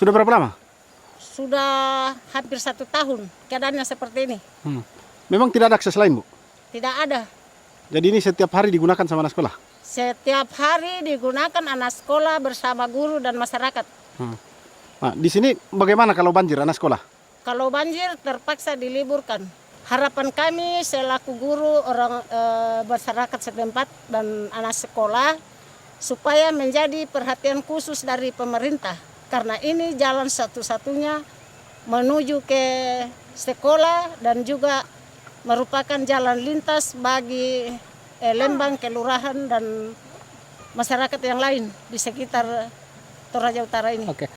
Sudah berapa lama? Sudah hampir 1 tahun keadaannya seperti ini. Memang tidak ada akses lain, Bu? Tidak ada. Jadi ini setiap hari digunakan sama anak sekolah? Setiap hari digunakan anak sekolah bersama guru dan masyarakat. Nah, di sini bagaimana kalau banjir anak sekolah? Kalau banjir terpaksa diliburkan. Harapan kami selaku guru, orang masyarakat setempat dan anak sekolah supaya menjadi perhatian khusus dari pemerintah. Karena ini jalan satu-satunya menuju ke sekolah dan juga merupakan jalan lintas bagi Lembang, kelurahan dan masyarakat yang lain di sekitar Toraja Utara ini. Oke.